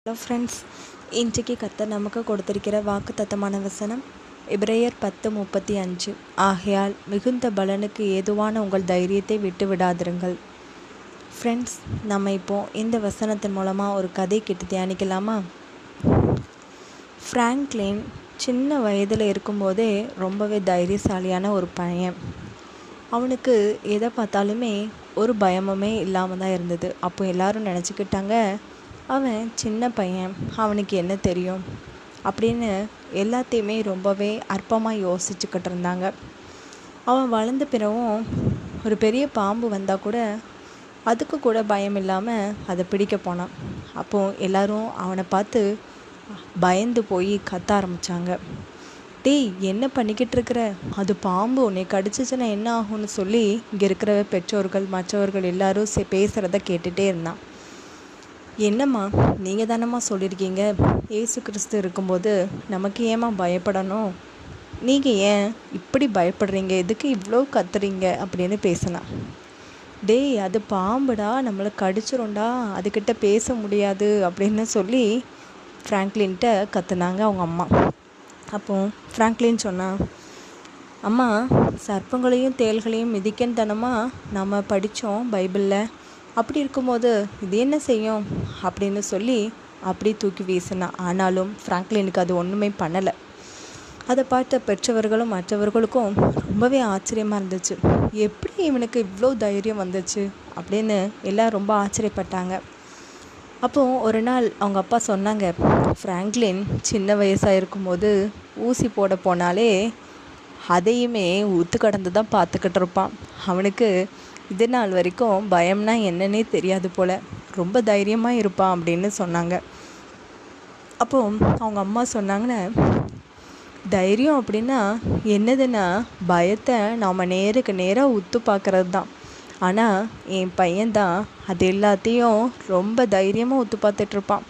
Hello friends, இன்றைக்கு கர்த்தர் நமக்கு கொடுத்திருக்கிற வாக்குத்தத்தமான வசனம் எபிரேயர் 10:35. ஆகையால் மிகுந்த பலனுக்கு ஏதுவான உங்கள் தைரியத்தை விட்டு விடாதிருங்கள். ஃப்ரெண்ட்ஸ், நம்ம இப்போது இந்த வசனத்தின் மூலமாக ஒரு கதை கேட்டு தியானிக்கலாமா? ஃப்ராங்க்லின் சின்ன வயதில் இருக்கும்போதே ரொம்பவே தைரியசாலியான ஒரு பையன். அவனுக்கு எதை பார்த்தாலுமே ஒரு பயமுமே இல்லாமல் தான் இருந்தது. அப்போ எல்லாரும் நினச்சிக்கிட்டாங்க, அவன் சின்ன பையன், அவனுக்கு என்ன தெரியும் அப்படின்னு எல்லாத்தையுமே ரொம்பவே அற்பமாக யோசிச்சுக்கிட்டு இருந்தாங்க. அவன் வளர்ந்த பிறகும் ஒரு பெரிய பாம்பு வந்தால் கூட அதுக்கு கூட பயம் இல்லாமல் அதை பிடிக்க போனான். அப்போது எல்லாரும் அவனை பார்த்து பயந்து போய் கத்த ஆரம்பித்தாங்க. டேய், என்ன பண்ணிக்கிட்டு இருக்கிற? அது பாம்பு, உன்னை கடிச்சிச்சுன்னா என்ன ஆகும்னு சொல்லி இங்கே இருக்கிற பெற்றோர்கள் மற்றவர்கள் எல்லாரும் பேசுகிறத கேட்டுகிட்டே இருந்தான். என்னம்மா, நீங்கள் தானம்மா சொல்லியிருக்கீங்க ஏசு கிறிஸ்து இருக்கும்போது நமக்கு ஏம்மா பயப்படணும்? நீங்கள் ஏன் இப்படி பயப்படுறீங்க? எதுக்கு இவ்வளோ கத்துறீங்க அப்படின்னு பேசினான். டேய், அது பாம்புடா, நம்மளை கடிச்சிரும்டா, அதுக்கிட்ட பேச முடியாது அப்படின்னு சொல்லி ஃப்ராங்க்லின்கிட்ட கத்துனாங்க அவங்க அம்மா. அப்போ ஃப்ராங்க்லின் சொன்னான், அம்மா, சர்ப்பங்களையும் தேள்களையும் மிதிக்கன்னு தானம்மா நம்ம படித்தோம் பைபிளில். அப்படி இருக்கும்போது இது என்ன செய்யும் அப்படின்னு சொல்லி அப்படி தூக்கி வீசினான். ஆனாலும் ஃப்ராங்க்லினுக்கு அது ஒன்றுமே பண்ணலை. அதை பார்த்த பெற்றவர்களும் மற்றவர்களுக்கும் ரொம்பவே ஆச்சரியமாக இருந்துச்சு. எப்படி இவனுக்கு இவ்வளோ தைரியம் வந்துச்சு அப்படின்னு எல்லாம் ரொம்ப ஆச்சரியப்பட்டாங்க. அப்போது ஒரு நாள் அவங்க அப்பா சொன்னாங்க, ஃப்ராங்க்லின் சின்ன வயசாக இருக்கும்போது ஊசி போட போனாலே அதையுமே ஊத்து கடந்து தான் பார்த்துக்கிட்டு இருப்பான். அவனுக்கு இது நாள் வரைக்கும் பயம்னா என்னன்னே தெரியாது போல், ரொம்ப தைரியமாக இருப்பான் அப்படின்னு சொன்னாங்க. அப்போது அவங்க அம்மா சொன்னாங்கன்னு, தைரியம் அப்படின்னா என்னதுன்னா பயத்தை நாம் நேருக்கு நேராக உத்து பார்க்குறது தான். ஆனால் என் பையன்தான் அது எல்லாத்தையும் ரொம்ப தைரியமாக உத்து பார்த்துட்ருப்பான்.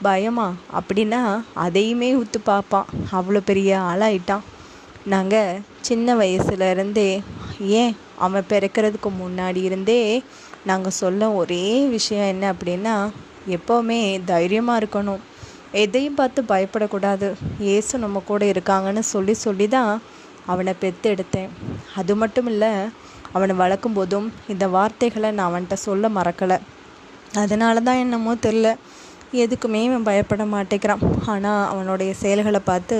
பயமா அப்படின்னா அதையுமே உத்து பார்ப்பான். அவ்வளோ பெரிய ஆளாயிட்டான். நாங்கள் சின்ன வயசுலேருந்தே, ஏன் அவன் பிறக்கிறதுக்கு முன்னாடி இருந்தே நாங்கள் சொல்ல ஒரே விஷயம் என்ன அப்படின்னா, எப்போவுமே தைரியமாக இருக்கணும், எதையும் பார்த்து பயப்படக்கூடாது, ஏசு நம்ம கூட இருக்காங்கன்னு சொல்லி தான் அவனை பெற்றெடுத்தேன். அது மட்டும் இல்லை, அவனை வளர்க்கும் போதும் இந்த வார்த்தைகளை நான் அவன்கிட்ட சொல்ல மறக்கலை. அதனால தான் என்னமோ தெரில, எதுக்குமே அவன் பயப்பட மாட்டேங்கிறான். ஆனால் அவனுடைய செயல்களை பார்த்து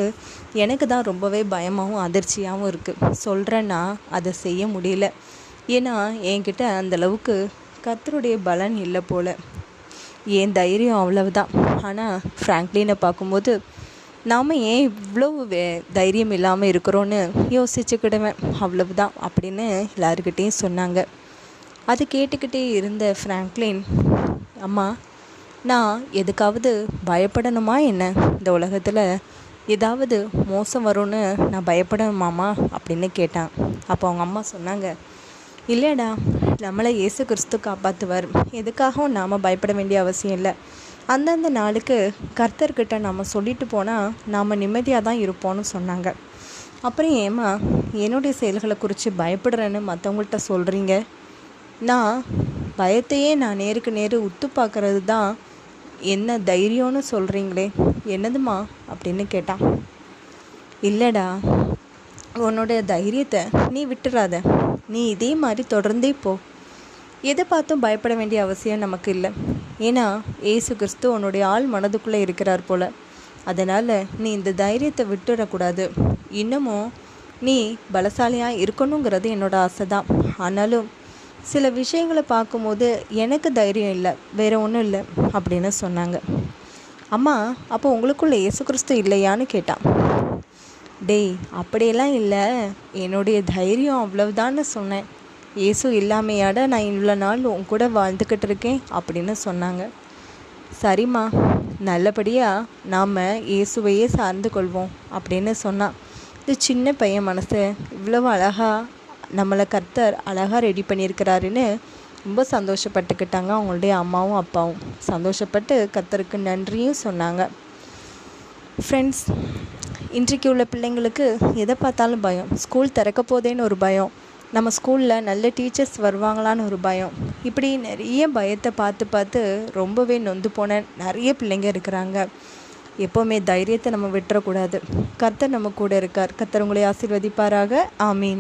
எனக்கு தான் ரொம்பவே பயமாகவும் அதிர்ச்சியாகவும் இருக்குது. சொல்கிறேன்னா அதை செய்ய முடியல. ஏன்னா என்கிட்ட அந்தளவுக்கு கர்த்தருடைய பலன் இல்லை போல். என் தைரியம் அவ்வளவுதான். ஆனால் ஃப்ராங்க்லினை பார்க்கும்போது நாம் ஏன் இவ்வளோ தைரியம் இல்லாமல் இருக்கிறோன்னு யோசிச்சுக்கிடுவேன், அவ்வளவுதான் அப்படின்னு எல்லாருக்கிட்டேயும் சொன்னாங்க. அது கேட்டுக்கிட்டே இருந்த ஃப்ராங்க்லின், அம்மா, நான் எதுக்காவது பயப்படணுமா என்ன? இந்த உலகத்தில் ஏதாவது மோசம் வரும்னு நான் பயப்படணுமாம்மா அப்படின்னு கேட்டான். அப்போ அவங்க அம்மா சொன்னாங்க, இல்லைடா, நம்மளை இயேசு கிறிஸ்து காப்பாற்றுவார், எதுக்காகவும் நாம் பயப்பட வேண்டிய அவசியம் இல்லை. அந்தந்த நாளுக்கு கர்த்தர்கிட்ட நாம் சொல்லிட்டு போனால் நாம் நிம்மதியாக தான் இருப்போம்னு சொன்னாங்க. அப்புறம் ஏம்மா என்னுடைய செயல்களை குறித்து பயப்படுறேன்னு மற்றவங்கள்ட்ட சொல்கிறீங்க? நான் பயத்தையே நான் நேருக்கு நேரு உத்து பார்க்கறது தான் என்ன தைரியம்னு சொல்கிறீங்களே, என்னதுமா அப்படின்னு கேட்டான். இல்லைடா, உன்னுடைய தைரியத்தை நீ விட்டுறாத, நீ இதே மாதிரி தொடர்ந்தே போ. எதை பார்த்தும் பயப்பட வேண்டிய அவசியம் நமக்கு இல்லை. ஏன்னா ஏசு கிறிஸ்து உன்னுடைய ஆள் மனதுக்குள்ளே இருக்கிறார் போல். அதனால் நீ இந்த தைரியத்தை விட்டுடக்கூடாது. இன்னமும் நீ பலசாலியாக இருக்கணுங்கிறது என்னோட ஆசை தான். ஆனாலும் சில விஷயங்களை பார்க்கும்போது எனக்கு தைரியம் இல்லை, வேறு ஒன்றும் இல்லை அப்படின்னு சொன்னாங்க. அம்மா, அப்போ உங்களுக்குள்ள இயேசு கிறிஸ்து இல்லையான்னு கேட்டான். டேய், அப்படியெல்லாம் இல்லை, என்னுடைய தைரியம் அவ்வளவுதான்னு சொன்னேன். இயேசு இல்லாமையாட நான் இவ்வளோ நாள் உன் கூட வாழ்ந்துக்கிட்டு இருக்கேன் அப்படின்னு சொன்னாங்க. சரிம்மா, நல்லபடியாக நாம் இயேசுவையே சார்ந்து கொள்வோம் அப்படின்னு சொன்னான். இது சின்ன பையன் மனசு இவ்வளவு அழகாக நம்மளை கர்த்தர் அழகாக ரெடி பண்ணியிருக்கிறாருன்னு ரொம்ப சந்தோஷப்பட்டுக்கிட்டாங்க. அவங்களுடைய அம்மாவும் அப்பாவும் சந்தோஷப்பட்டு கர்த்தருக்கு நன்றியும் சொன்னாங்க. ஃப்ரெண்ட்ஸ், இன்றைக்கு உள்ள பிள்ளைங்களுக்கு எதை பார்த்தாலும் பயம். ஸ்கூல் திறக்க போதேன்னு ஒரு பயம், நம்ம ஸ்கூலில் நல்ல டீச்சர்ஸ் வருவாங்களான்னு ஒரு பயம். இப்படி நிறைய பயத்தை பார்த்து பார்த்து ரொம்பவே நொந்து போன நிறைய பிள்ளைங்க இருக்கிறாங்க. எப்போவுமே தைரியத்தை நம்ம விட்டுறக்கூடாது. கர்த்தர் நம்ம கூட இருக்கார். கர்த்தர் உங்களை ஆசீர்வதிப்பாராக. ஆமீன்.